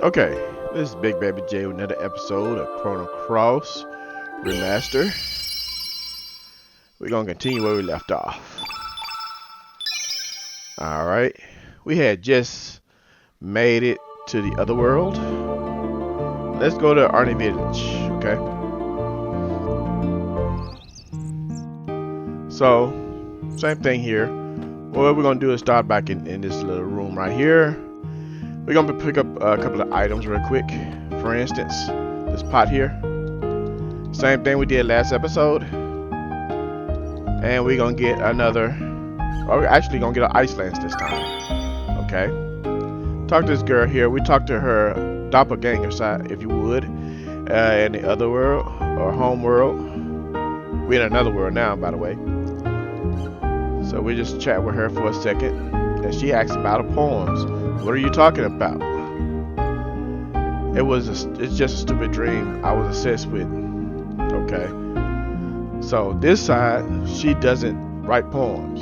Okay, this is Big Baby J with another episode of Chrono Cross Remaster. We're gonna continue where we left off. Alright, we had just made it to the other world. Let's go to Arni Village, okay? So, same thing here. What we're gonna do is start back in this little room right here. We're gonna pick up a couple of items real quick. For instance, this pot here. Same thing we did last episode. And we're gonna get another, or we're actually gonna get an ice lance this time. Okay. Talk to this girl here. We talked to her doppelganger side, if you would, in the other world, or home world. We're in another world now, by the way. So we just chat with her for a second. And she asked about her poems. What are you talking about? It's just a stupid dream I was obsessed with. Okay. So this side, she doesn't write poems.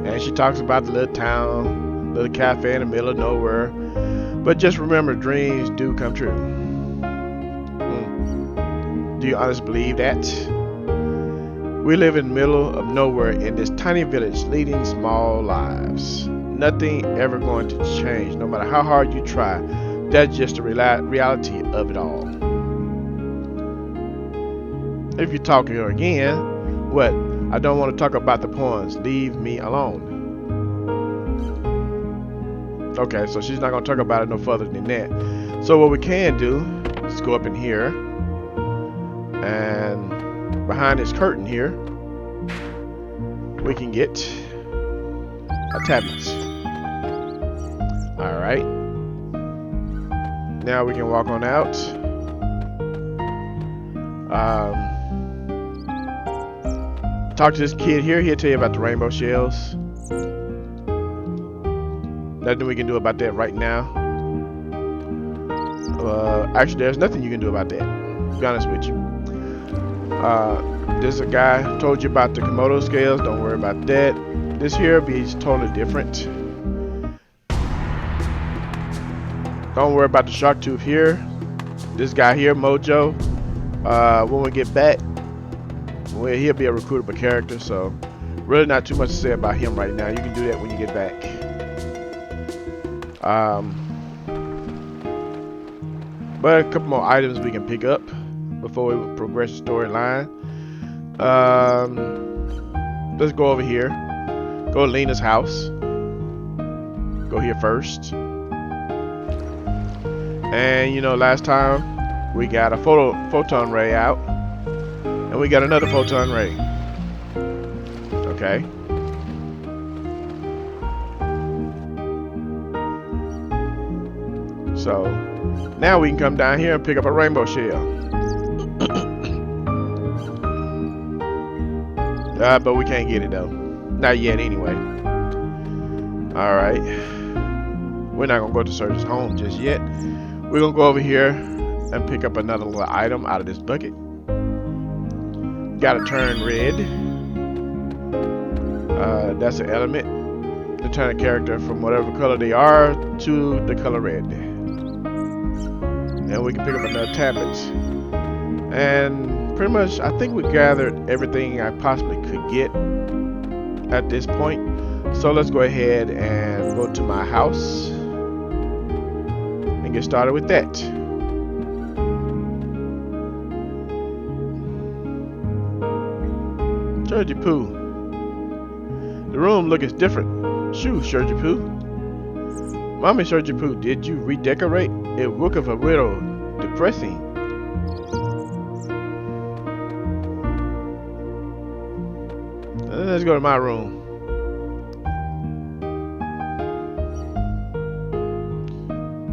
And she talks about the little town, little cafe in the middle of nowhere. But just remember, dreams do come true. Do you honestly believe that? We live in the middle of nowhere in this tiny village leading small lives. Nothing ever going to change, no matter how hard you try. That's just the reality of it all. If you talk to her again, what? I don't want to talk about the poems. Leave me alone. Okay, so she's not going to talk about it no further than that. So what we can do is go up in here. And behind this curtain here, we can get a tablet. Alright. Now we can walk on out. Talk to this kid here. He'll tell you about the rainbow shells. Nothing we can do about that right now. Actually, there's nothing you can do about that, to be honest with you. There's a guy who told you about the Komodo scales. Don't worry about that. This here be totally different. Don't worry about the shark tooth here. This guy here, Mojo, when we get back, well, he'll be a recruitable character, so really not too much to say about him right now. You can do that when you get back. But a couple more items we can pick up before we progress the storyline. Let's go over here. Go to Leena's house. Go here first. And you know, last time we got a photon ray out, and we got another photon ray. Okay. So now we can come down here and pick up a rainbow shell. But we can't get it though. Not yet anyway. Alright. We're not gonna go to Serge's home just yet. We're gonna go over here and pick up another little item out of this bucket. Gotta turn red. That's an element. To turn a character from whatever color they are to the color red. And we can pick up another tablet. And pretty much, I think we gathered everything I possibly could get at this point. So let's go ahead and go to my house and get started with that. Sergi Poo. The room looks different. Shoo, Sergi Poo. Mommy Sergi Poo, did you redecorate? It look of a little depressing. Let's go to my room.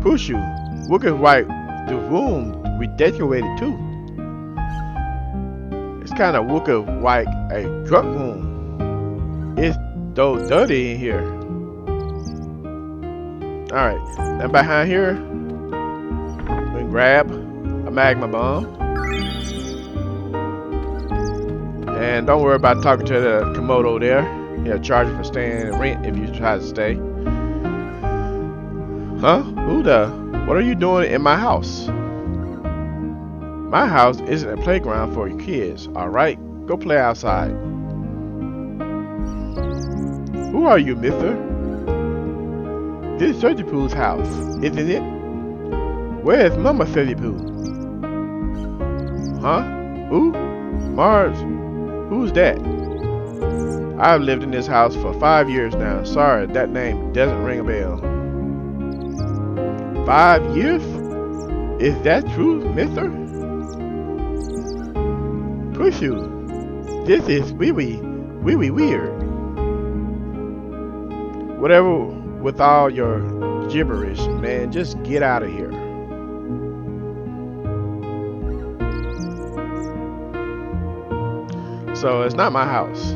Pushu, look at why the room redecorated too. It's kind of look of like a drug room. It's so dirty in here. Alright, and behind here, we can grab a magma bomb. And don't worry about talking to the Komodo there. He'll charge you for staying and rent if you try to stay. Huh? Who the? What are you doing in my house? My house isn't a playground for your kids, alright? Go play outside. Who are you, mister? This is Surgy Poo's house, isn't it? Where is Mama Surgy Poo? Huh? Who? Mars? Who's that? I've lived in this house for 5 years now. Sorry, that name doesn't ring a bell. 5 years? Is that true, mister? Push you. This is wee-wee weird. Whatever with all your gibberish, man, just get out of here. So it's not my house.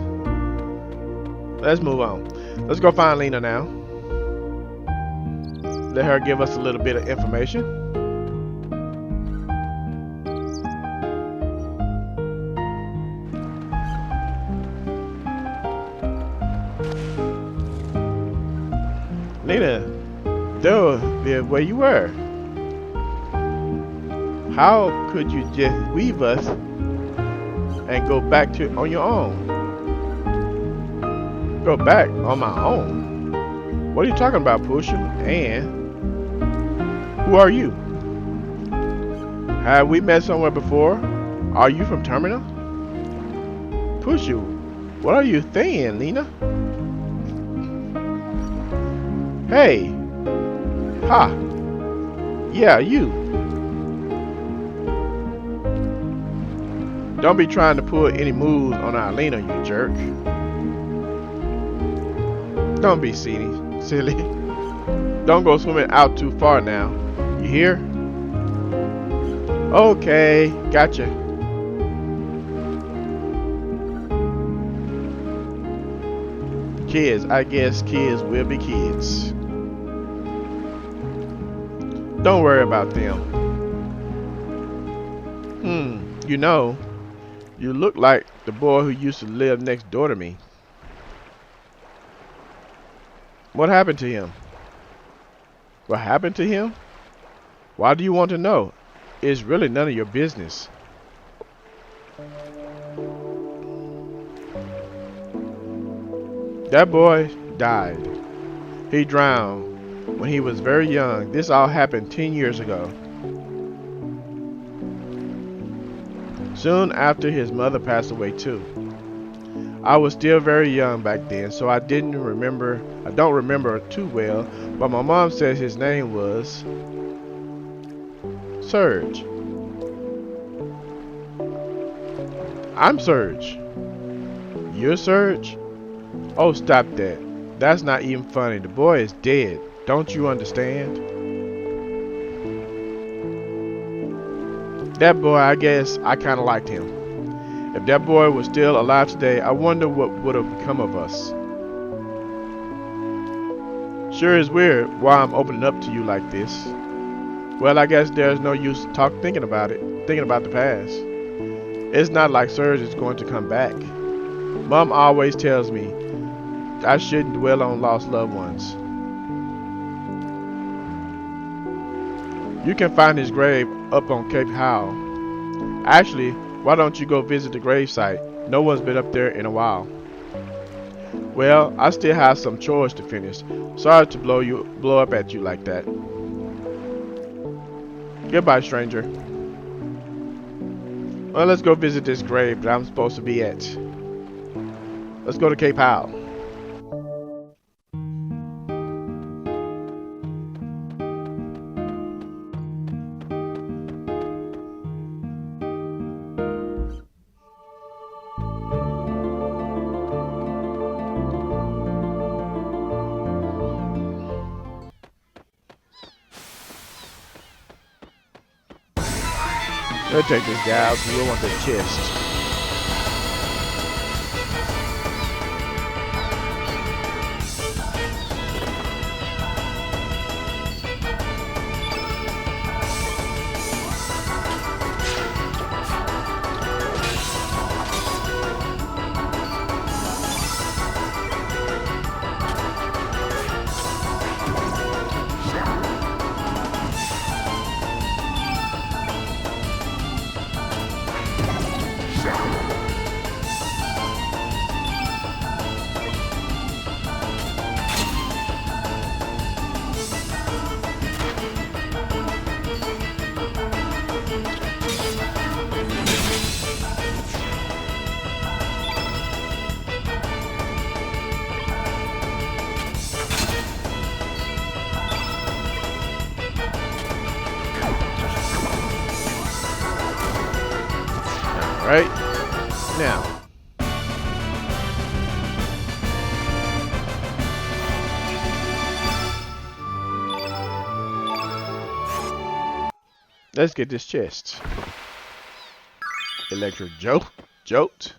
Let's move on. Let's go find Leena now. Let her give us a little bit of information. Leena, there where you were. How could you just leave us and go back to on your own? Go back on my own? What are you talking about, Pusher? And who are you? Have we met somewhere before? Are you from Terminal? Pusher, what are you saying, Leena? Hey! Ha! Yeah, you! Don't be trying to pull any moves on our Leena, you jerk. Don't be silly. Don't go swimming out too far now. You hear? Okay, gotcha. Kids, I guess kids will be kids. Don't worry about them. You know, you look like the boy who used to live next door to me. What happened to him? What happened to him? Why do you want to know? It's really none of your business. That boy died. He drowned when he was very young. This all happened 10 years ago. Soon after, his mother passed away too. I was still very young back then, so I don't remember too well, but my mom says his name was Surge. I'm Surge. You're Surge? Oh, stop that. That's not even funny. The boy is dead. Don't you understand? That boy, I guess I kind of liked him. If that boy was still alive today, I wonder what would have become of us. Sure is weird why I'm opening up to you like this. Well, I guess there's no use thinking about the past. It's not like Surge is going to come back. Mom always tells me I shouldn't dwell on lost loved ones. You can find his grave up on Cape Howe. Actually, why don't you go visit the grave site? No one's been up there in a while. Well, I still have some chores to finish. Sorry to blow up at you like that. Goodbye, stranger. Well, let's go visit this grave that I'm supposed to be at. Let's go to Cape Howe. Let's take this guy out because we want the chest. Let's get this chest. Electric jolt.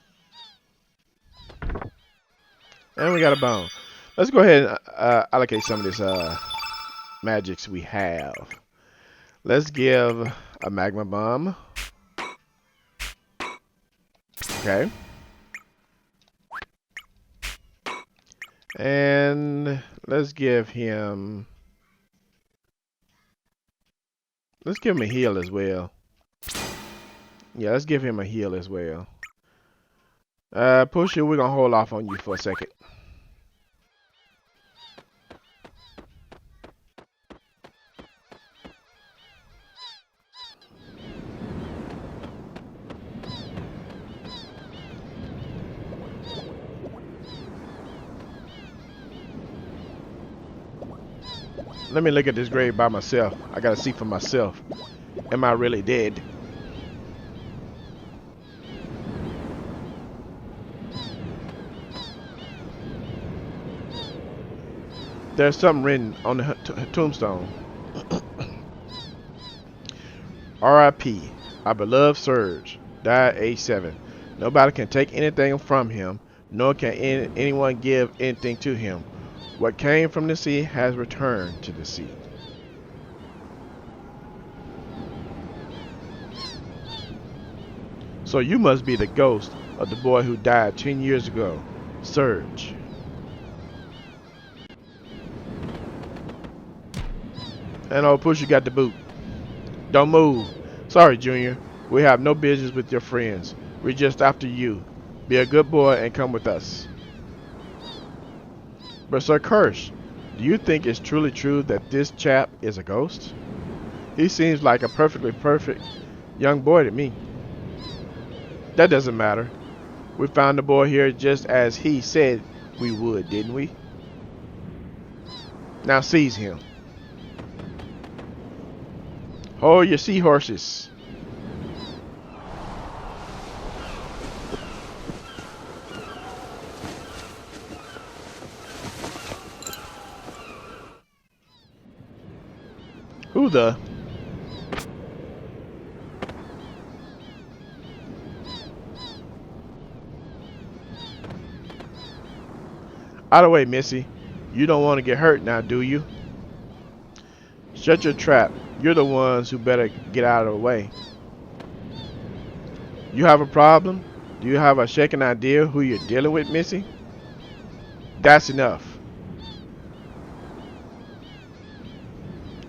And we got a bone. Let's go ahead and allocate some of this magics we have. Let's give a magma bomb. Okay. And let's give him a heal as well. Yeah, let's give him a heal as well. Pusher, we're gonna hold off on you for a second. Let me look at this grave by myself. I gotta see for myself. Am I really dead? There's something written on the tombstone. R.I.P. Our beloved Surge died age 7. Nobody can take anything from him, nor can anyone give anything to him. What came from the sea has returned to the sea. So you must be the ghost of the boy who died 10 years ago, Surge. And old Push, you got the boot. Don't move. Sorry, Junior. We have no business with your friends. We're just after you. Be a good boy and come with us. But Sir Kirsch, do you think it's truly true that this chap is a ghost? He seems like a perfectly perfect young boy to me. That doesn't matter. We found the boy here just as he said we would, didn't we? Now seize him. Hold your seahorses. Who the? Out of the way, Missy. You don't want to get hurt now, do you? Shut your trap. You're the ones who better get out of the way. You have a problem? Do you have a shaking idea who you're dealing with, Missy? That's enough.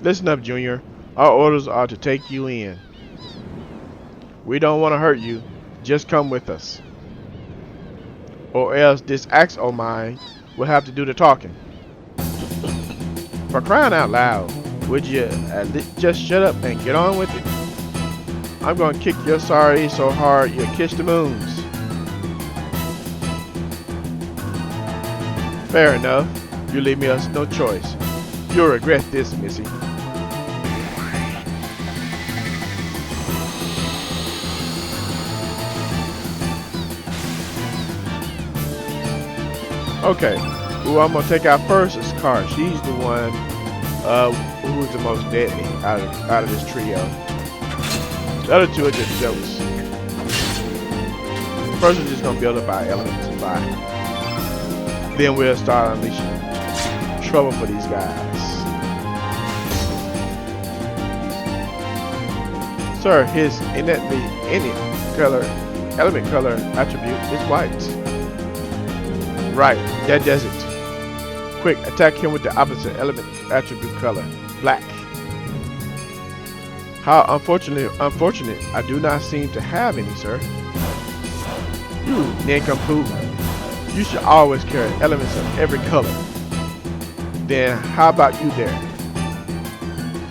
Listen up, Junior. Our orders are to take you in. We don't want to hurt you. Just come with us. Or else this axe of mine will have to do the talking. For crying out loud, would you just shut up and get on with it? I'm going to kick your sorry so hard you'll kiss the moons. Fair enough. You leave me us no choice. You'll regret this, Missy. Okay, who I'm gonna take out first is Car. She's the one who's the most deadly out of this trio. The other two are just jokes. First, we're just gonna build up our elements and buy. Then we'll start unleashing trouble for these guys. Sir, his innately element color attribute is white. Right, that does it. Quick, attack him with the opposite element attribute color, black. How unfortunate, I do not seem to have any, sir. You nincompoop. You should always carry elements of every color. Then how about you there?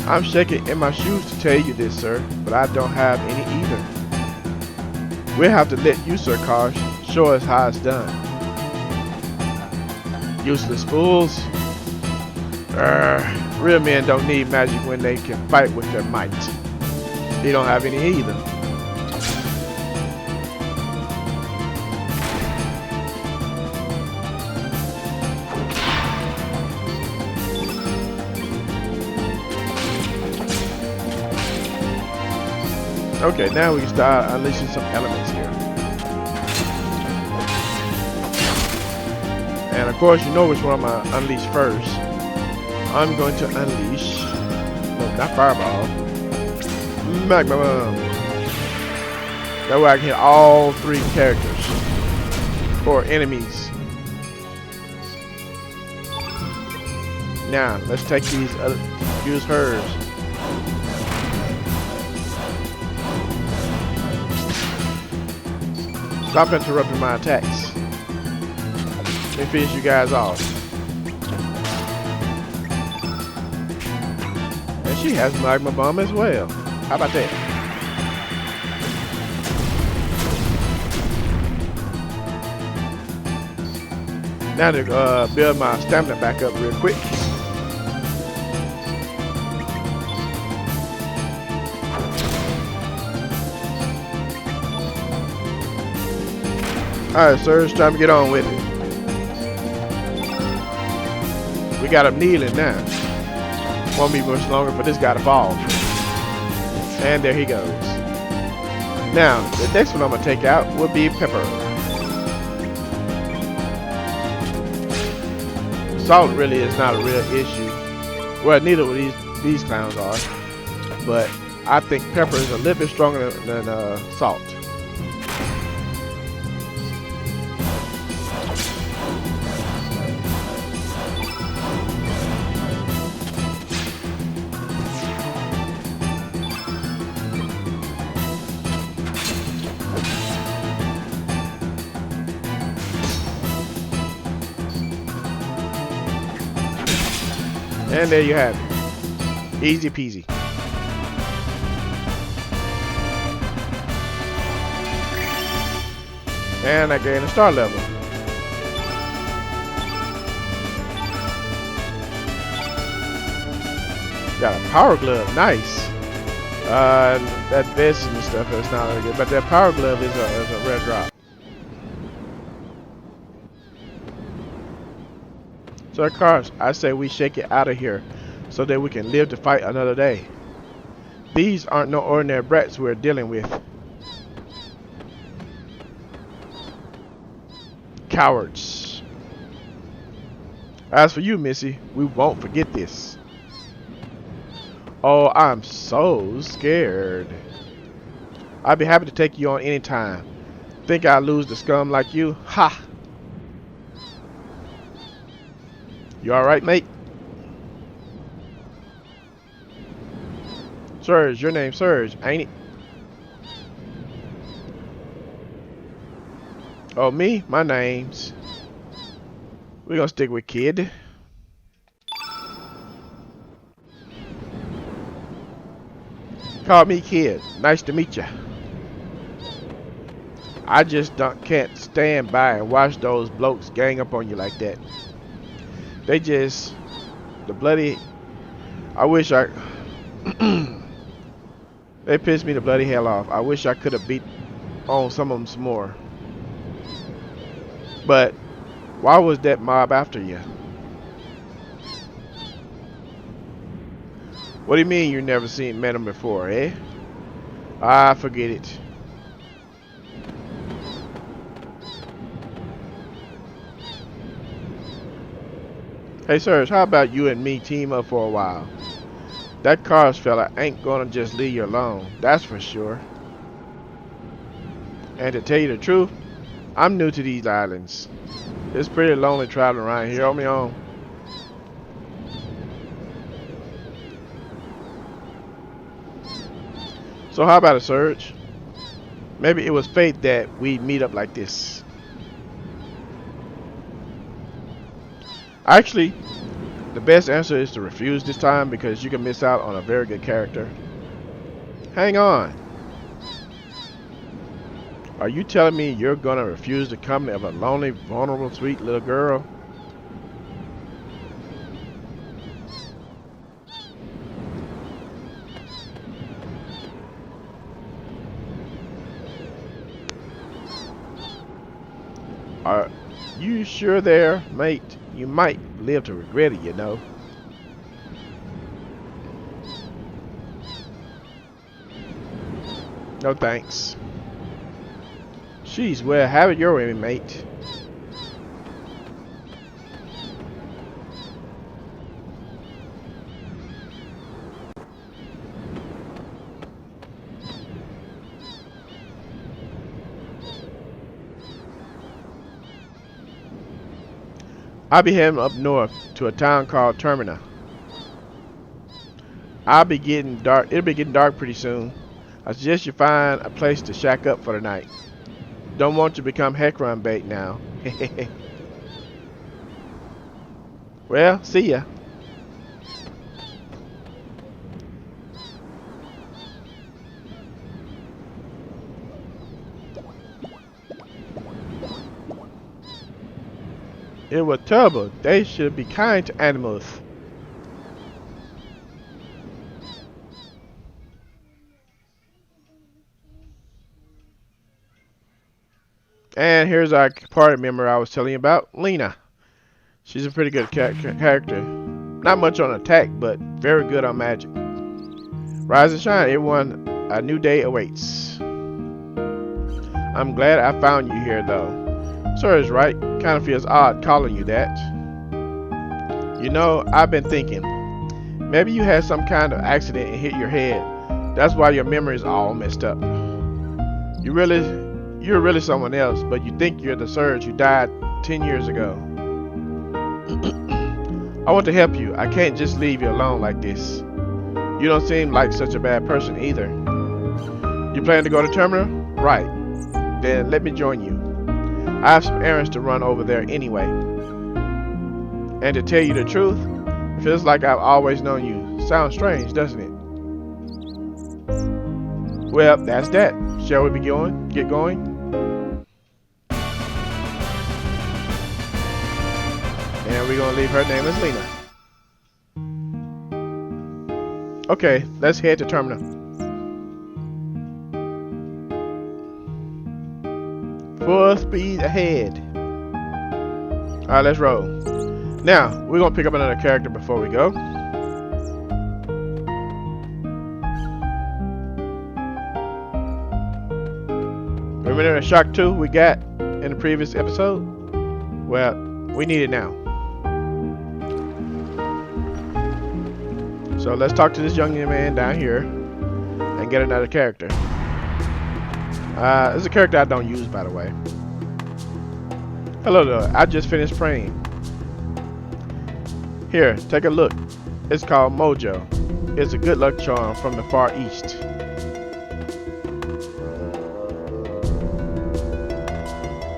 I'm shaking in my shoes to tell you this, sir, but I don't have any either. We'll have to let you, Sir Karsh, show us how it's done. Useless fools. Real men don't need magic when they can fight with their might. They don't have any either. Okay, now we can start unleashing some elements here. And of course, you know which one I'm gonna unleash first. I'm going to unleash, no, not fireball, magma bomb. That way I can hit all 3 characters or enemies. Now let's take these use hers. Stop interrupting my attacks. Let me finish you guys off. And she has magma bomb as well. How about that? Now to build my stamina back up real quick. Alright, sir, it's time to get on with it. We got him kneeling now. Won't be much longer for this guy to fall. And there he goes. Now, the next one I'm going to take out will be Pepper. Salt really is not a real issue. Well, neither of these clowns are. But I think Pepper is a little bit stronger than Salt. And there you have it. Easy peasy. And I gained a star level. Got a power glove, nice. That vest and stuff is not really good, but that power glove is a rare drop. So of course, I say we shake it out of here so that we can live to fight another day. These aren't no ordinary brats we're dealing with. Cowards. As for you, Missy, we won't forget this. Oh, I'm so scared. I'd be happy to take you on any time. Think I'd lose to scum like you? Ha! You alright, mate? Surge, your name's Surge, ain't it? Oh, me? My name's... We're gonna stick with Kid. Call me Kid. Nice to meet ya. I just can't stand by and watch those blokes gang up on you like that. They just... The bloody... I wish I... They pissed me the bloody hell off. I wish I could have beat on some of them some more. But why was that mob after you? What do you mean you never met him before, eh? Ah, forget it. Hey, Serge, how about you and me team up for a while? That Cars fella ain't gonna just leave you alone, that's for sure. And to tell you the truth, I'm new to these islands. It's pretty lonely traveling around here on my own. So how about it, Serge? Maybe it was fate that we'd meet up like this. Actually, the best answer is to refuse this time because you can miss out on a very good character. Hang on. Are you telling me you're gonna refuse the company of a lonely, vulnerable, sweet little girl? Are you sure there, mate? You might live to regret it, you know. No thanks. Jeez, well, have it your way, mate. I'll be heading up north to a town called Termina. It'll be getting dark pretty soon. I suggest you find a place to shack up for the night. Don't want to become heck run bait now. Well, see ya. It was terrible. They should be kind to animals. And here's our party member I was telling you about, Leena. She's a pretty good character. Not much on attack, but very good on magic. Rise and shine, everyone. A new day awaits. I'm glad I found you here, though. Sir is right. Kind of feels odd calling you that. You know, I've been thinking. Maybe you had some kind of accident and hit your head. That's why your memory is all messed up. You're really someone else, but you think you're the Surge who died 10 years ago. I want to help you. I can't just leave you alone like this. You don't seem like such a bad person either. You plan to go to Terminal? Right. Then let me join you. I have some errands to run over there anyway. And to tell you the truth, it feels like I've always known you. Sounds strange, doesn't it? Well, that's that. Shall we be going? Get going? And we're gonna leave her name as Leena. Okay, let's head to Terminal. Full speed ahead. Alright, let's roll. Now, we're gonna pick up another character before we go. Remember the Shock 2 we got in the previous episode? Well, we need it now. So let's talk to this young man down here and get another character. This is a character I don't use, by the way. Hello there, I just finished praying. Here, take a look. It's called Mojo. It's a good luck charm from the Far East.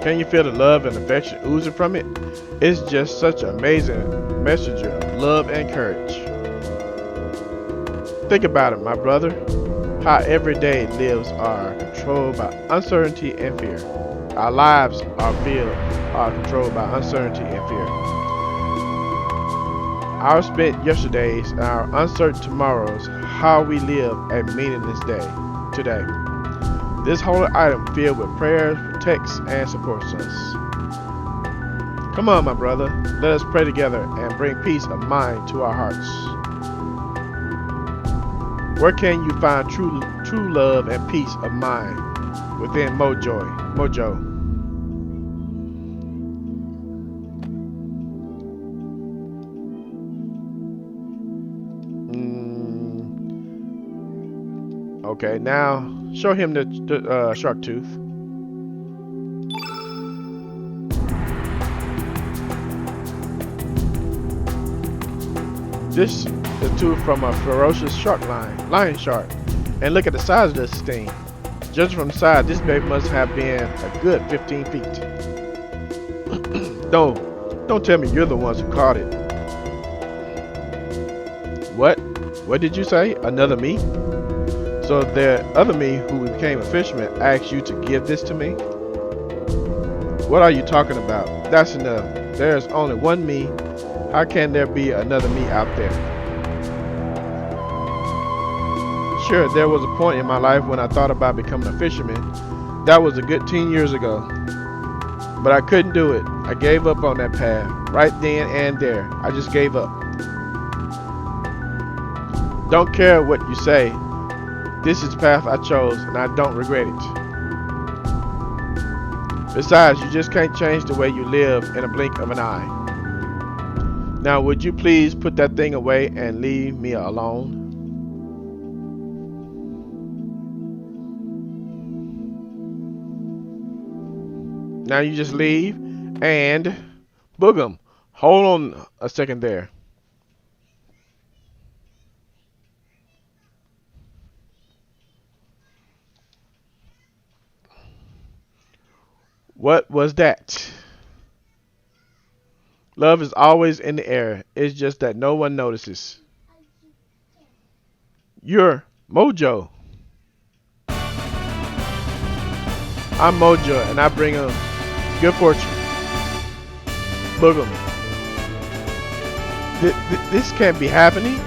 Can you feel the love and affection oozing from it? It's just such an amazing messenger of love and courage. Think about it, my brother. How everyday lives are controlled by uncertainty and fear. Our lives are controlled by uncertainty and fear. Our spent yesterdays and our uncertain tomorrows, how we live a meaningless day today. This holy item filled with prayers, protects, and supports us. Come on, my brother, let us pray together and bring peace of mind to our hearts. Where can you find true love and peace of mind? Within Mojo. Okay, now show him the shark tooth. This is a tooth from a ferocious lion shark. And look at the size of this thing. Judging from the size, this baby must have been a good 15 feet. Don't tell me you're the ones who caught it. What? What did you say? Another me? So the other me who became a fisherman asked you to give this to me? What are you talking about? That's enough. There's only one me. How can there be another me out there? Sure, there was a point in my life when I thought about becoming a fisherman. That was a good 10 years ago. But I couldn't do it. I gave up on that path. Right then and there. I just gave up. Don't care what you say. This is the path I chose, and I don't regret it. Besides, you just can't change the way you live in a blink of an eye. Now, would you please put that thing away and leave me alone? Now you just leave, and boogum. Hold on a second there. What was that? Love is always in the air. It's just that no one notices. You're Mojo. I'm Mojo, and I bring him good fortune. Boogum. This can't be happening.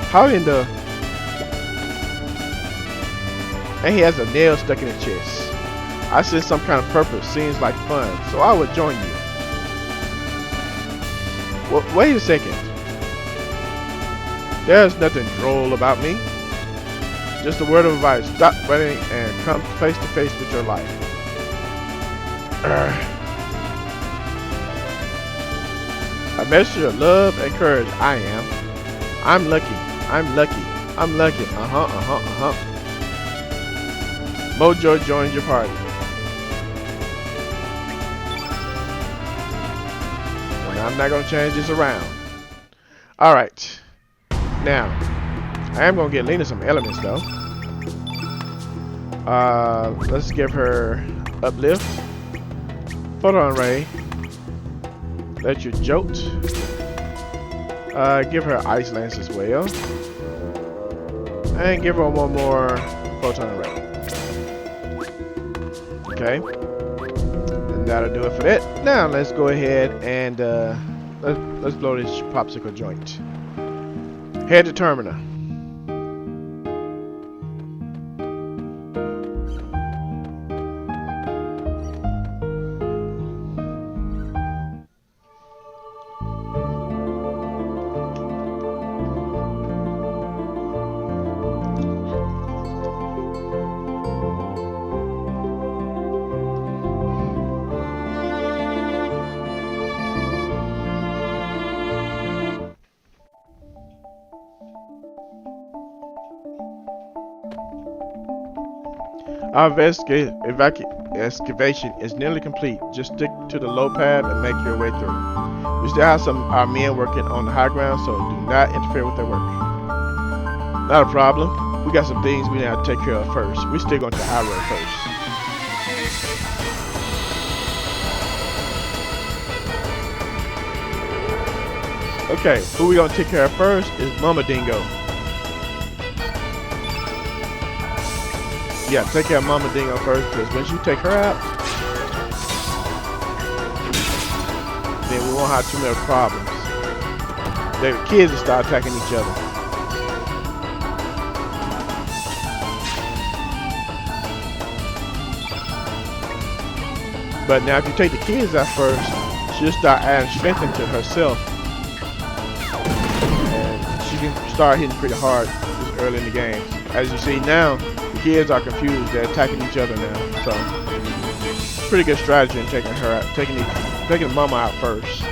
How in the... And he has a nail stuck in his chest. I said some kind of purpose. Seems like fun, so I would join you. Wait a second. There's nothing droll about me. Just a word of advice. Stop running and come face to face with your life. A message of love and courage. I am. I'm lucky. I'm lucky. I'm lucky. Mojo joins your party. And I'm not going to change this around. Alright. Now, I am going to get Leena some elements though. Let's give her uplift. Photon ray. Let you jolt. Give her ice lance as well. And give her one more photon ray. Okay. And that'll do it for that. Now let's go ahead and let's blow this popsicle joint. Head to terminal. Our excavation is nearly complete. Just stick to the low pad and make your way through. We still have our men working on the high ground, so do not interfere with their work. Not a problem. We got some things we have to take care of first. We're still going to the high road first. Okay, who we gonna take care of first is Mama Dingo. Yeah, take care of Mama Dingo first, because once you take her out, then we won't have too many problems. The kids will start attacking each other. But now if you take the kids out first, she'll start adding strength into herself. And she can start hitting pretty hard just early in the game. As you see now, the kids are confused. They're attacking each other now. So, pretty good strategy in taking her out, taking Mama out first.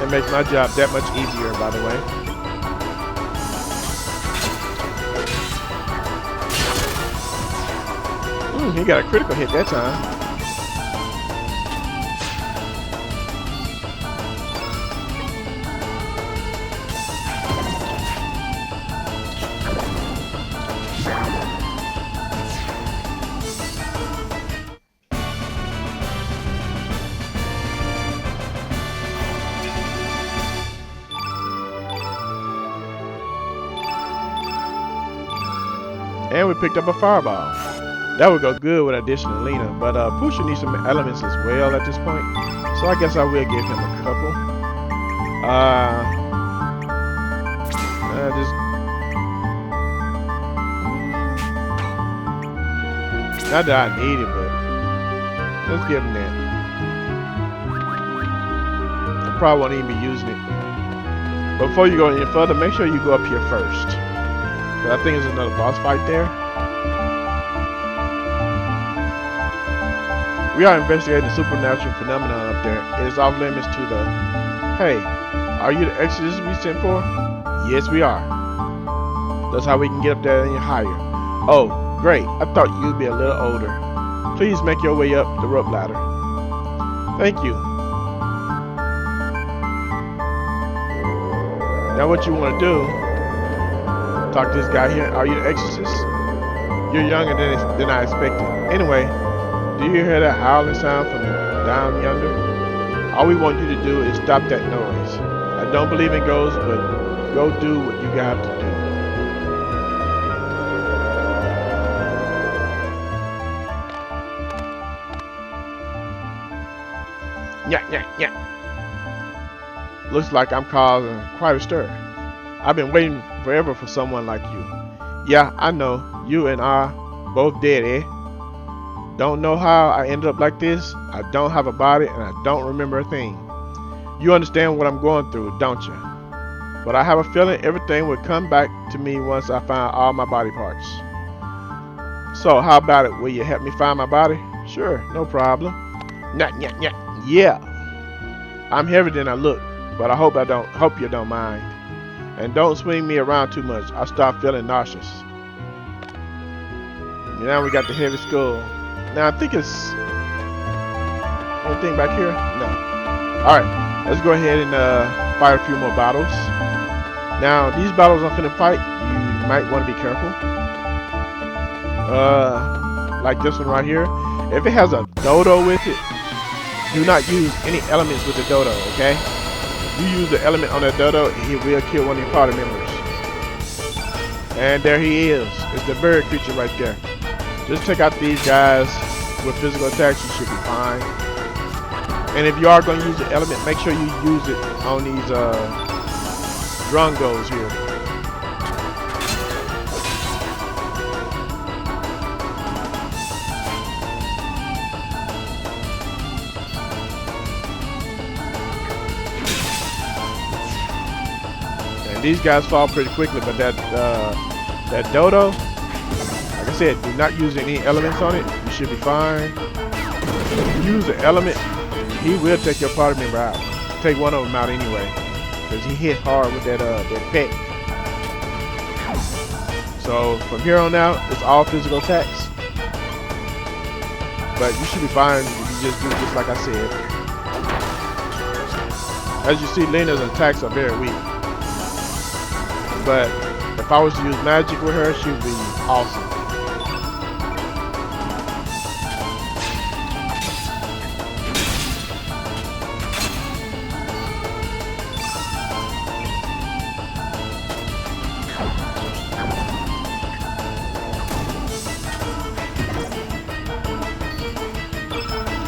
It makes my job that much easier, by the way. He got a critical hit that time. And we picked up a fireball. That would go good with additional Leena, but Pusha needs some elements as well at this point. So I guess I will give him a couple. Not that I need it, but Let's give him that. I probably won't even be using it. But before you go any further, make sure you go up here first. But I think there's another boss fight there. We are investigating the supernatural phenomenon up there. It is off limits to the... Hey, are you the exorcist we sent for? Yes, we are. That's how we can get up there any higher. Oh, great. I thought you'd be a little older. Please make your way up the rope ladder. Thank you. Now what you want to do, talk to this guy here. Are you the exorcist? You're younger than I expected. Anyway, do you hear that howling sound from down yonder? All we want you to do is stop that noise. I don't believe in ghosts, but go do what you got to do. Yeah. Looks like I'm causing quite a stir. I've been waiting forever for someone like you. Yeah, I know. You and I both dead, eh? Don't know how I ended up like this. I don't have a body and I don't remember a thing. You understand what I'm going through, don't you? But I have a feeling everything will come back to me once I find all my body parts. So how about it? Will you help me find my body? Sure, no problem. Yeah. I'm heavier than I look, but I hope you don't mind. And don't swing me around too much. I start feeling nauseous. Now we got the heavy skull. Now I think it's anything back here? No. Alright, let's go ahead and fight a few more battles. Now these battles I'm finna fight, you might want to be careful. Like this one right here. If it has a dodo with it, do not use any elements with the dodo, okay? If you use the element on that dodo, he will kill one of your party members. And there he is. It's the bird creature right there. Just take out these guys with physical attacks, you should be fine. And if you are going to use the element, make sure you use it on these drungos here. These guys fall pretty quickly, but that dodo, like I said, do not use any elements on it. You should be fine. If you use the element, he will take your party member out. Take one of them out anyway, because he hit hard with that pet. So from here on out, it's all physical attacks. But you should be fine if you just do just like I said. As you see, Leena's attacks are very weak. But if I was to use magic with her, she would be awesome.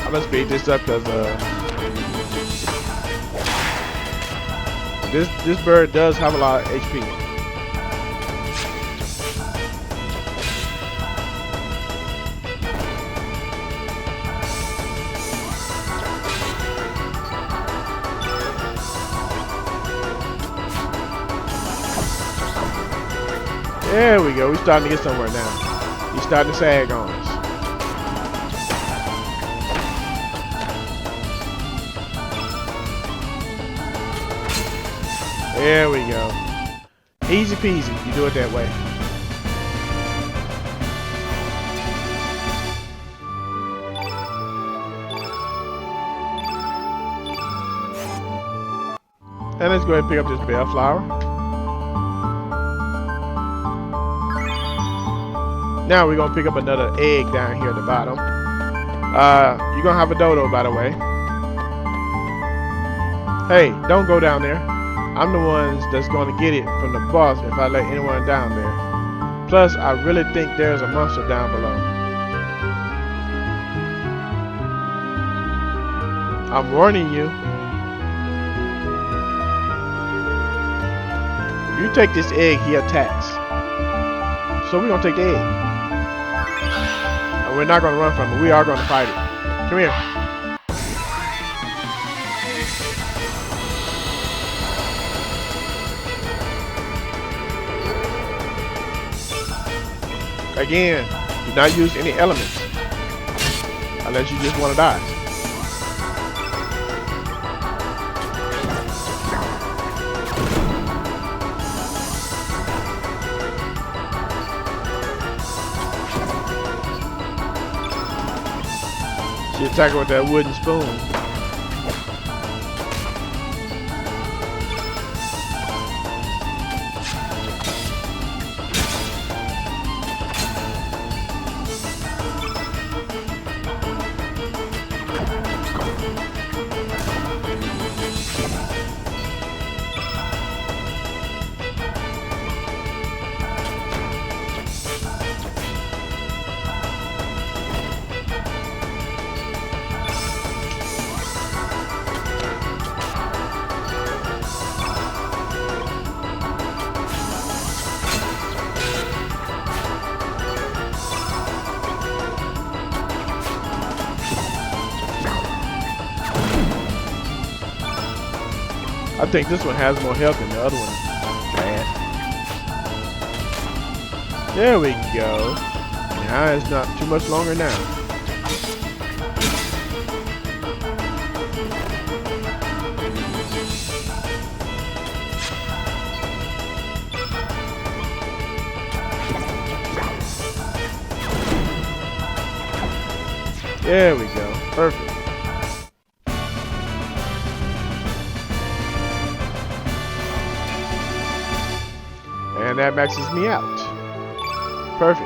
I'm gonna speed this up because this bird does have a lot of HP. There we go. We're starting to get somewhere now. He's starting to sag on us. There we go. Easy peasy. You do it that way. And let's go ahead and pick up this bellflower. Now we're gonna pick up another egg down here at the bottom. You're gonna have a dodo, by the way. Hey, don't go down there. I'm the ones that's gonna get it from the boss if I let anyone down there. Plus, I really think there's a monster down below. I'm warning you. If you take this egg, he attacks. So we're gonna take the egg. We're not going to run from it. We are going to fight it. Come here. Again, do not use any elements unless you just want to die. She attacked her with that wooden spoon. I think this one has more health than the other one. Man. There we go. Now it's not too much longer now. There we go. Perfect. And that maxes me out. Perfect.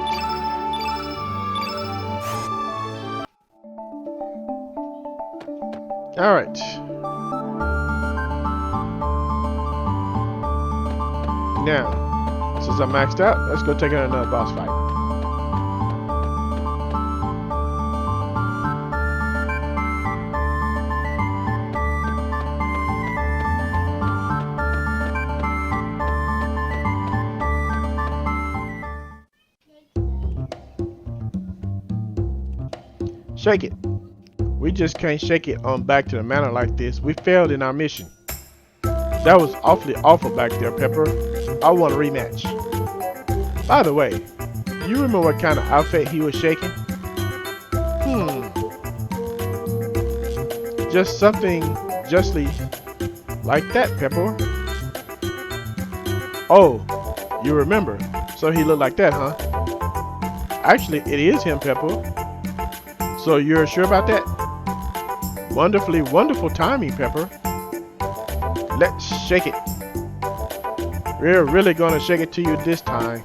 All right. Now, since I'm maxed out, let's go take on another boss fight. Shake it. We just can't shake it on back to the manor like this. We failed in our mission. That was awfully awful back there, Pepper. I want a rematch. By the way, do you remember what kind of outfit he was shaking? Just something justly like that, Pepper. Oh, you remember. So he looked like that, huh? Actually, it is him, Pepper. So you're sure about that? Wonderfully wonderful timing, Pepper. Let's shake it. We're really gonna shake it to you this time.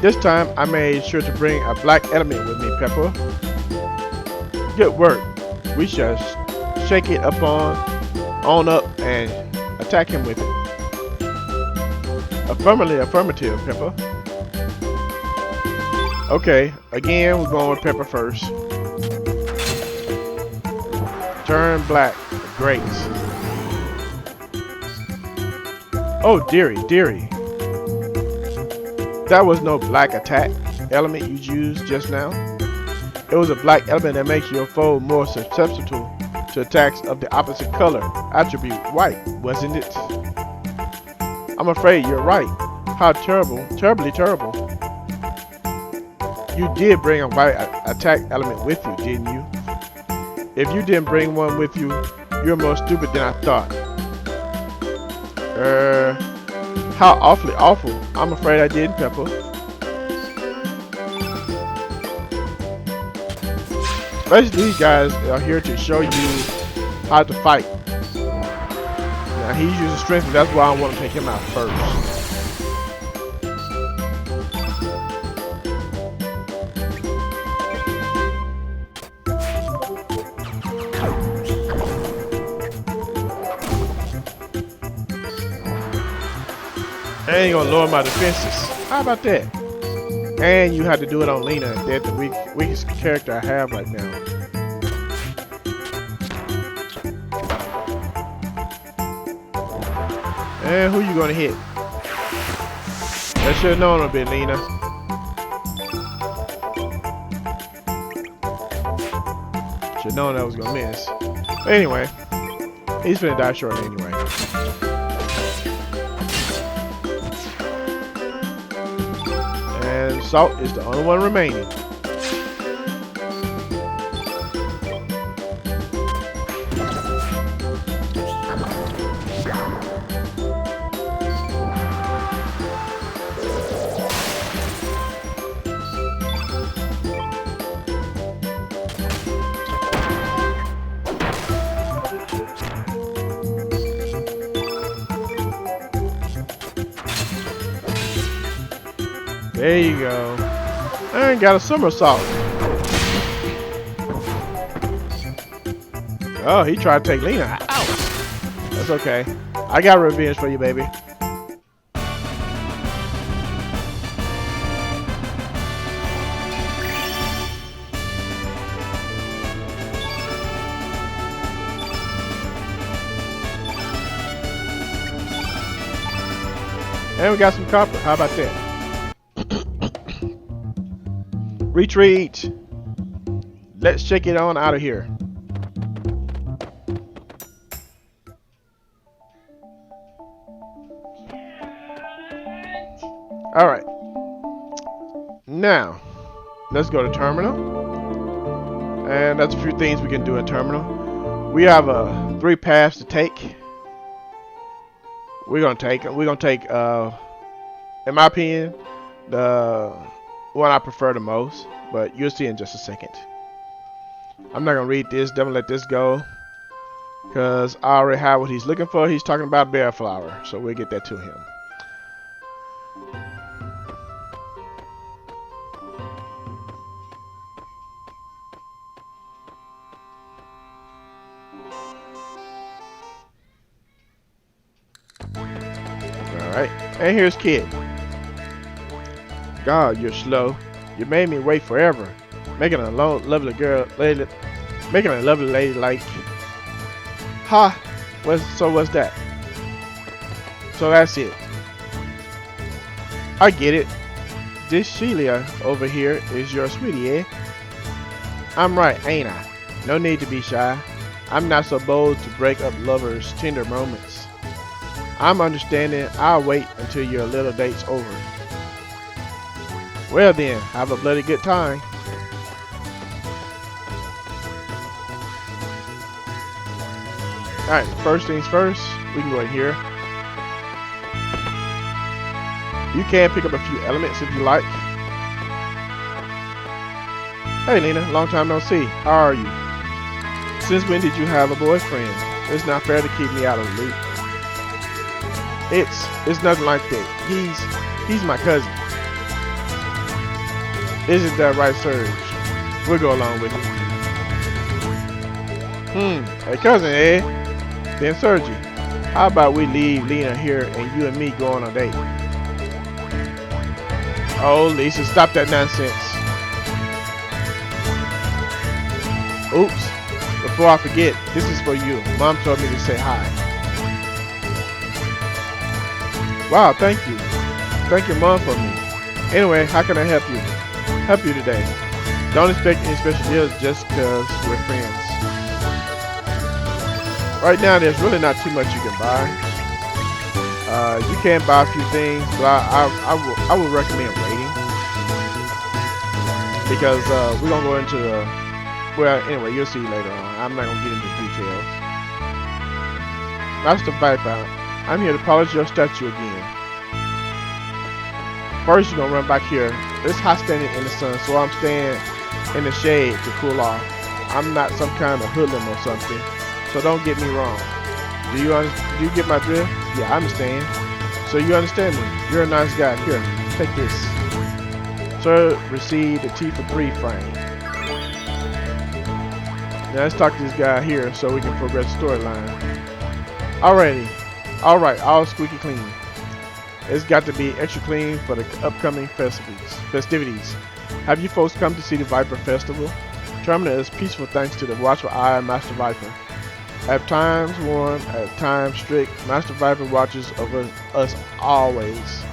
This time I made sure to bring a black element with me, Pepper. Good work. We shall shake it on up and attack him with it. Affirmative, Pepper. Okay, again we're going with Pepper first. Turn black. Great. Oh dearie. That was no black attack element you used just now. It was a black element that makes your foe more susceptible to attacks of the opposite color attribute, white, wasn't it? I'm afraid you're right. How terrible, terribly terrible. You did bring a white attack element with you, didn't you? If you didn't bring one with you, you're more stupid than I thought. How awfully awful. I'm afraid I didn't, Pepper. Basically, these guys are here to show you how to fight. Now, he's using strength, and that's why I want to take him out first. I ain't gonna lower my defenses. How about that? And you have to do it on Leena. That's the weakest character I have right now. And who you gonna hit? I should have known a bit, Leena. Should have known that was gonna miss. But anyway, he's finna die short anyway. And Salt is the only one remaining. There you go. I ain't got a somersault. Oh, he tried to take Leena out. That's okay. I got revenge for you, baby. And we got some copper. How about that? Retreat. Let's check it on out of here. All right. Now, let's go to terminal. And that's a few things we can do in terminal. We have 3 paths to take. We're gonna take, in my opinion, the one I prefer the most, but you'll see in just a second. I'm not gonna read this, definitely let this go, because I already have what he's looking for. He's talking about bear flower, so we'll get that to him. Alright, and here's Kid. God, you're slow. You made me wait forever. Making a lovely lady like. Ha! What's that? So that's it. I get it. This Sheila over here is your sweetie, eh? I'm right, ain't I? No need to be shy. I'm not so bold to break up lovers' tender moments. I'm understanding. I'll wait until your little date's over. Well then, have a bloody good time. Alright, first things first, we can go in here. You can pick up a few elements if you like. Hey Leena, long time no see. How are you? Since when did you have a boyfriend? It's not fair to keep me out of the loop. It's nothing like that. He's my cousin. Isn't that right, Serge? We'll go along with it. Hey cousin, eh? Then Sergi, how about we leave Leena here and you and me go on a date? Oh, Lisa, stop that nonsense. Oops, before I forget, this is for you. Mom told me to say hi. Wow, thank you. Thank your mom for me. Anyway, how can I help you? Help you today. Don't expect any special deals just because we're friends. Right now, there's really not too much you can buy. You can buy a few things, but I would recommend waiting because we're gonna go into the. Well, anyway, you'll see later on. I'm not gonna get into details. Master Viper, I'm here to polish your statue again. First, you're gonna run back here. It's hot standing in the sun, so I'm staying in the shade to cool off. I'm not some kind of hoodlum or something, so don't get me wrong. Do you get my drift? Yeah, I understand. So you understand me? You're a nice guy. Here, take this. Sir, receive the T for 3 frame. Now let's talk to this guy here so we can progress the storyline. Alright, all squeaky clean. It's got to be extra clean for the upcoming festivities. Have you folks come to see the Viper Festival? Terminal is peaceful thanks to the watchful eye of Master Viper. At times warm, at times strict, Master Viper watches over us always.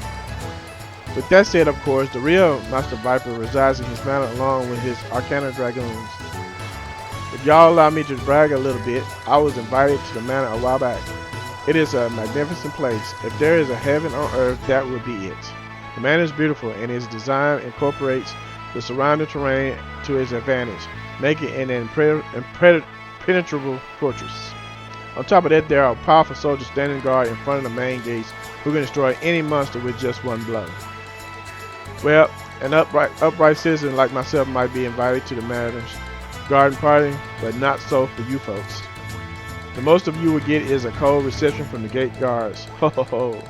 With that said, of course, the real Master Viper resides in his manor along with his Arcana Dragoons. If y'all allow me to brag a little bit, I was invited to the manor a while back. It is a magnificent place. If there is a heaven on earth, that would be it. The manor is beautiful and its design incorporates the surrounding terrain to its advantage, making it an impenetrable fortress. On top of that, there are powerful soldiers standing guard in front of the main gates who can destroy any monster with just one blow. Well, an upright citizen like myself might be invited to the manor's garden party, but not so for you folks. The most of you will get is a cold reception from the gate guards. Ho ho ho.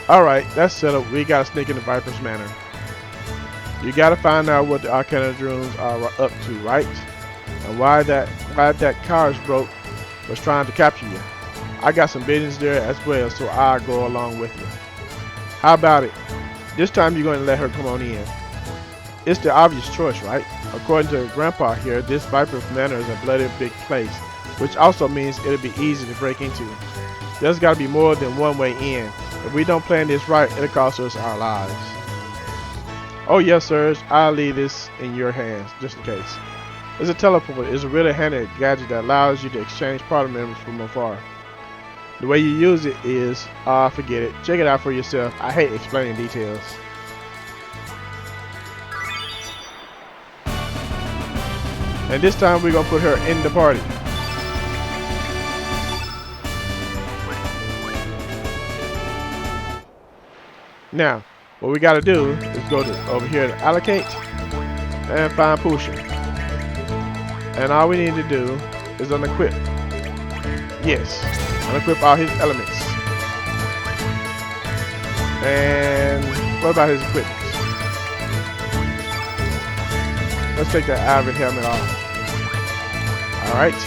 Alright, that's settled. We gotta sneak into Viper's Manor. You gotta find out what the Arcana Dragoons are up to, right? And why that cars broke was trying to capture you. I got some business there as well, so I'll go along with you. How about it? This time you're going to let her come on in. It's the obvious choice, right? According to Grandpa here, this Viper's Manor is a bloody big place, which also means it'll be easy to break into. There's got to be more than one way in. If we don't plan this right, it'll cost us our lives. Oh yes, sirs, I'll leave this in your hands, just in case. It's a teleporter. It's a really handy gadget that allows you to exchange party members from afar. The way you use it is, forget it. Check it out for yourself. I hate explaining details. And this time we're gonna put her in the party. Now, what we gotta do is go to over here to allocate and find Pusher. And all we need to do is unequip. Yes, unequip all his elements. And what about his equipment? Let's take that ivory helmet off. Alright.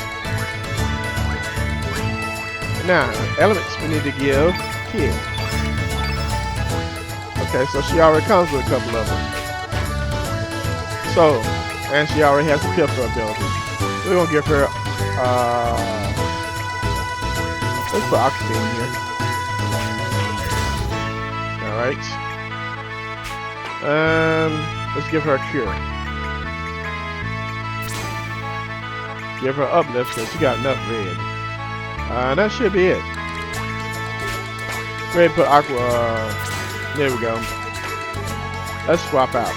Now, elements we need to give here. Okay, so she already comes with a couple of them. So, and she already has the pistol ability. We're gonna give her, let's put Oxygen here. Alright. Let's give her a cure. Give her uplift because she got enough red. That should be it. Go ahead and put Aqua, there we go. Let's swap out.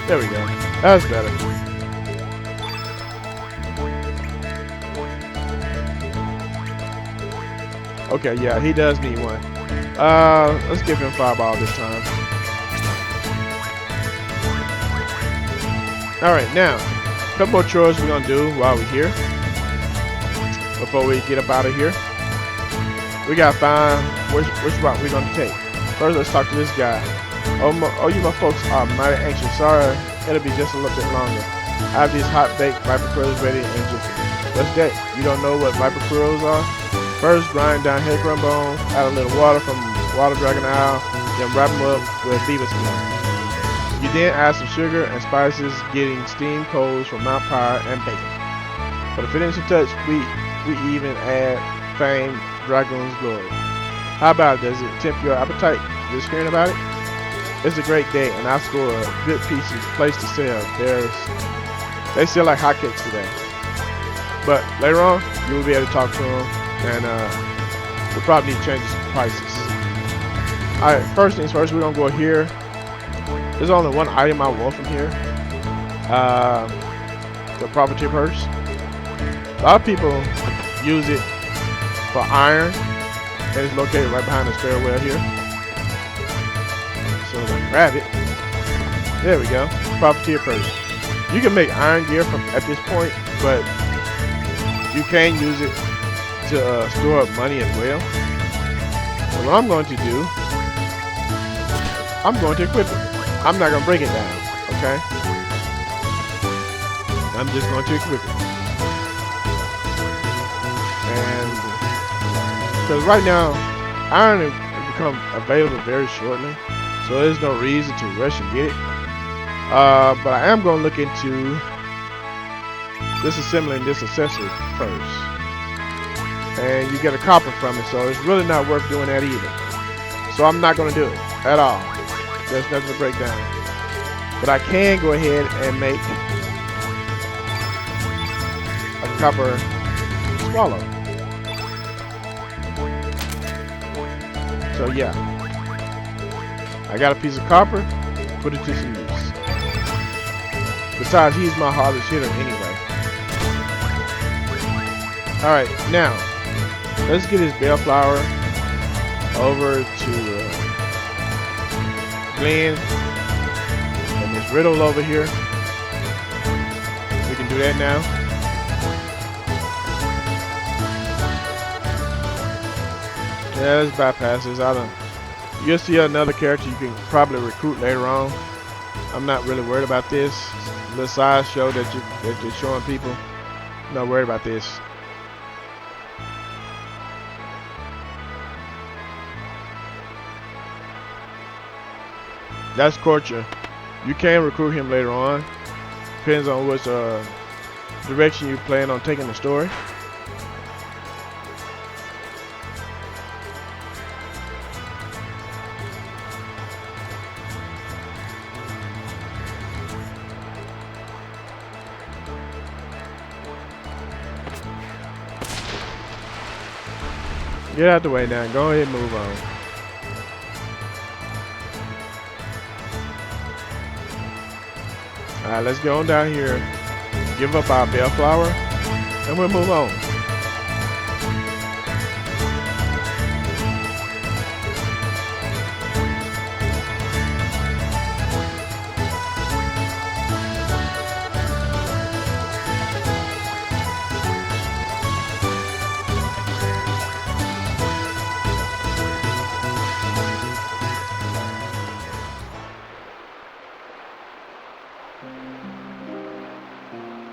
There we go. That's better. Okay, yeah, he does need one. Let's give him Fireball this time. Alright, now, a couple more chores we're gonna do while we're here. Before we get up out of here. We gotta find which route we're gonna take. First, let's talk to this guy. Oh, you my folks are mighty anxious. Sorry, it'll be just a little bit longer. I have these hot-baked Viper Quills ready and jiffy. What's that? You don't know what Viper Quills are? First, grind down Hickory bones, add a little water from Water Dragon Isle, then wrap them up with beaver skin. You then add some sugar and spices, getting steamed coals from Mount Pyre and bacon. For the finishing touch, we even add famed Dragoon's Glory. How about it? Does it tempt your appetite just hearing about it? It's a great day, and I score a good place to sell. They sell like hotcakes today. But later on, you will be able to talk to them, and we'll probably need to change some prices. Alright, first things first, we're gonna go here. There's only one item I want from here. The property purse. A lot of people use it for iron, and it's located right behind the stairwell here. So grab it. There we go. Profiteer purse. You can make iron gear from at this point, but you can use it to store up money as well. So what I'm going to do, I'm going to equip it. I'm not going to break it down, okay? I'm just going to equip it. And Because right now, iron will become available very shortly, so there's no reason to rush and get it. But I am going to look into disassembling this accessory first. And you get a copper from it, so it's really not worth doing that either. So I'm not going to do it at all. There's nothing to break down. But I can go ahead and make a copper swallow. So yeah, I got a piece of copper, put it to some use. Besides, he's my hardest hitter anyway. Alright, now, let's get his bellflower over to Glenn and this riddle over here. We can do that now. Yeah, let's bypass this. You'll see another character you can probably recruit later on. I'm not really worried about this. The side show that you're showing people. I'm not worried about this. That's Corcher. You can recruit him later on. Depends on which direction you plan on taking the story. Get out the way now. Go ahead and move on. Alright, let's go on down here. Give up our bellflower. And we'll move on.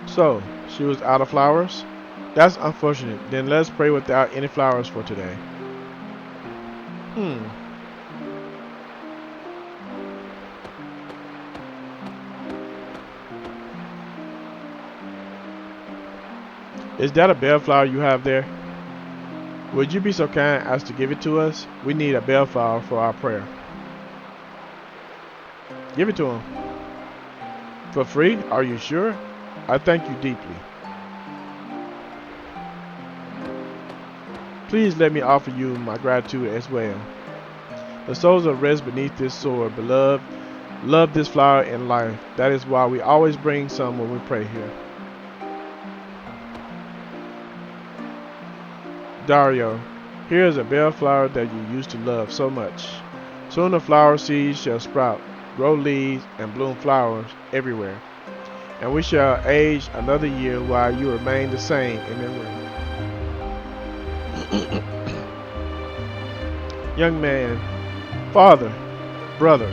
So, she was out of flowers? That's unfortunate. Then let's pray without any flowers for today. Is that a bellflower you have there? Would you be so kind as to give it to us? We need a bellflower for our prayer. Give it to him. For free? Are you sure? I thank you deeply. Please let me offer you my gratitude as well. The souls that rest beneath this sword, beloved, love this flower in life. That is why we always bring some when we pray here. Dario, here is a bellflower that you used to love so much. Soon the flower seeds shall sprout, grow leaves, and bloom flowers everywhere. And we shall age another year while you remain the same in memory. Young man, father, brother.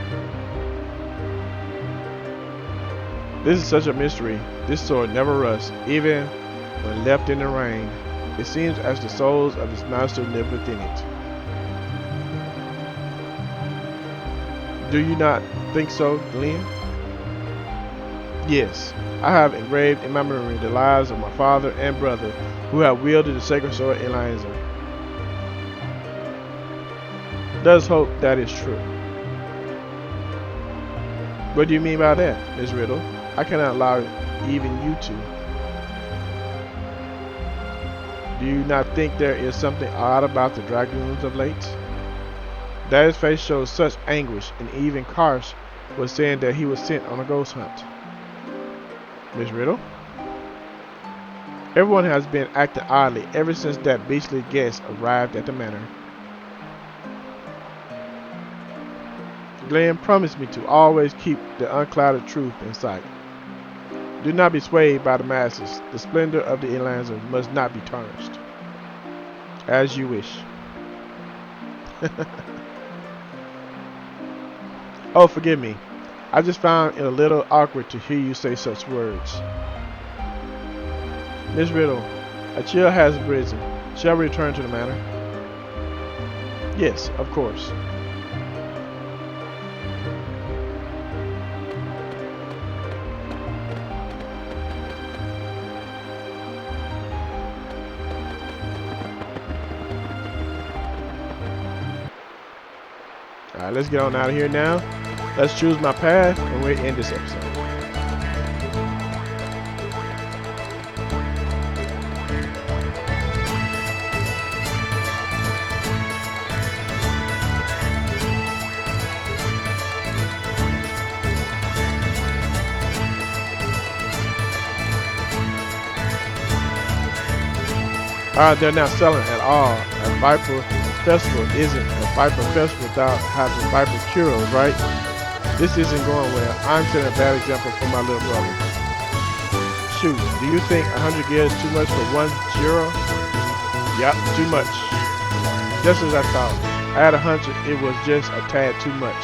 This is such a mystery. This sword never rusts, even when left in the rain. It seems as the souls of its master live within it. Do you not think so, Leena? Yes, I have engraved in my memory the lives of my father and brother who have wielded the sacred sword in Eliza. Let us hope that is true. What do you mean by that, Miss Riddle? I cannot allow even you to. Do you not think there is something odd about the dragoons of late? Daddy's face shows such anguish, and even Karsh was saying that he was sent on a ghost hunt. Miss Riddle? Everyone has been acting oddly ever since that beastly guest arrived at the manor. Glenn promised me to always keep the unclouded truth in sight. Do not be swayed by the masses. The splendor of the Eliza must not be tarnished. As you wish. Oh, forgive me. I just found it a little awkward to hear you say such words. Miss Riddle, a chill has risen. Shall we return to the manor? Yes, of course. Alright, let's get on out of here now. Let's choose my path and we'll end this episode. Alright, they're not selling at all. A Viper Festival isn't a Viper Festival without having Viper churros, right? This isn't going well. I'm setting a bad example for my little brother. Shoot, do you think 100 gear is too much for one churro? Yep, too much. Just as I thought. I had a hunch it was just a tad too much.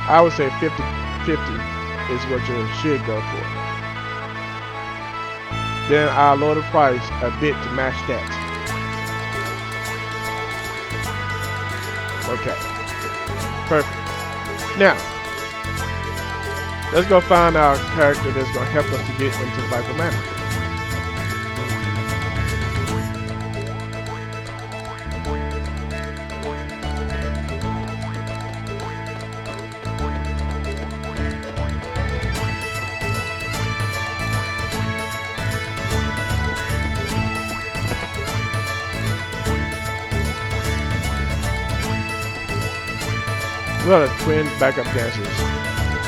I would say 50-50 is what you should go for. Then I'll lower the price a bit to match that. Okay. Perfect. Now, let's go find our character that's going to help us to get into Viper Manor. We are the twin backup dancers.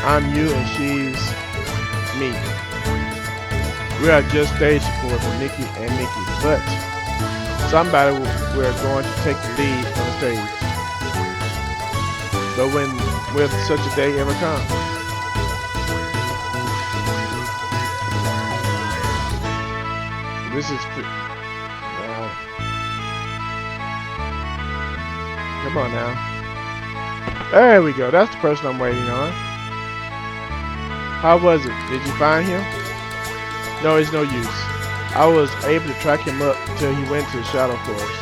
I'm you and she's me. We are just stage support for Nikki and Nikki, but somebody we're going to take the lead on the stage. But when will such a day ever come? This is come on now. There we go. That's the person I'm waiting on. How was it? Did you find him? No, it's no use. I was able to track him up until he went to the Shadow Forest.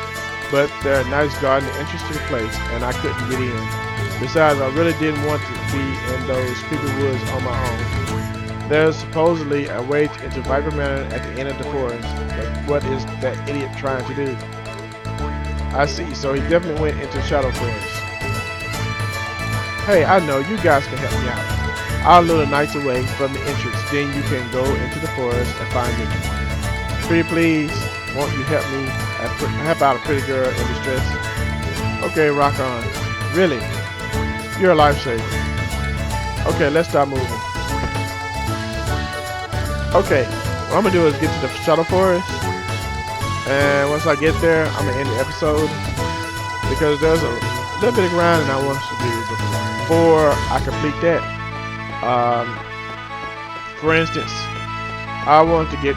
But they're a nice garden, an interesting place, and I couldn't get in. Besides, I really didn't want to be in those creepy woods on my own. There's supposedly a way to enter Viper Manor at the end of the forest. But what is that idiot trying to do? I see. So he definitely went into Shadow Forest. Hey, I know, you guys can help me out. I'll lure the knights away from the entrance, then you can go into the forest and find me. Pretty please, won't you help me help out a pretty girl in distress? Okay, rock on. Really? You're a lifesaver. Okay, let's start moving. Okay, what I'm gonna do is get to the Shadow Forest. And once I get there, I'm gonna end the episode. Because there's a little bit of grinding I want to do before I complete that. For instance, I want to get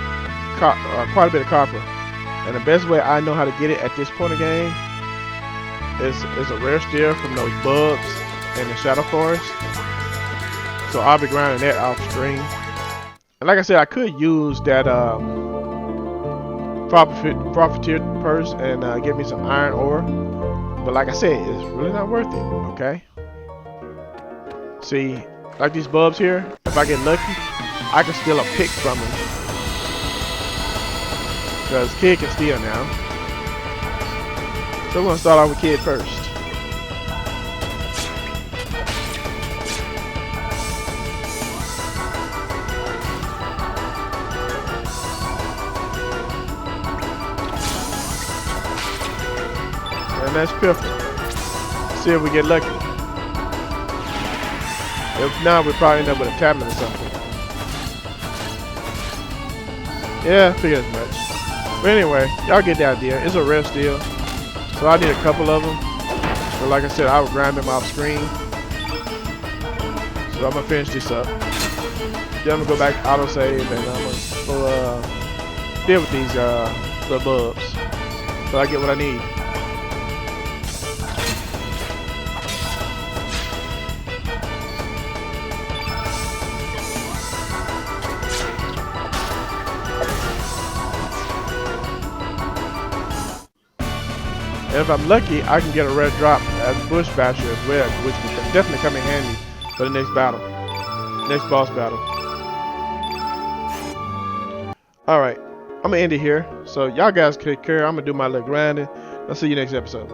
quite a bit of copper, and the best way I know how to get it at this point of the game is a rare steel from those bugs in the Shadow Forest. So I'll be grinding that off screen. And like I said, I could use that profiteer purse and get me some iron ore. But like I said, it's really not worth it, okay? See, like these bulbs here, if I get lucky, I can steal a pick from them. Because Kid can steal now. So we're going to start off with Kid first. And that's perfect. See if we get lucky. If not, we'll probably end up with a tablet or something. Yeah, I figured as much. But anyway, y'all get the idea. It's a rare steel. So I need a couple of them. But like I said, I will grind them off screen. So I'm going to finish this up. Then I'm going to go back to autosave and I'm going to go deal with these little bulbs. So I get what I need. And if I'm lucky, I can get a rare drop as a bush basher as well, which can definitely come in handy for the next battle, next boss battle. All right, I'm gonna end it here. So y'all guys take care. I'm gonna do my little grinding. I'll see you next episode.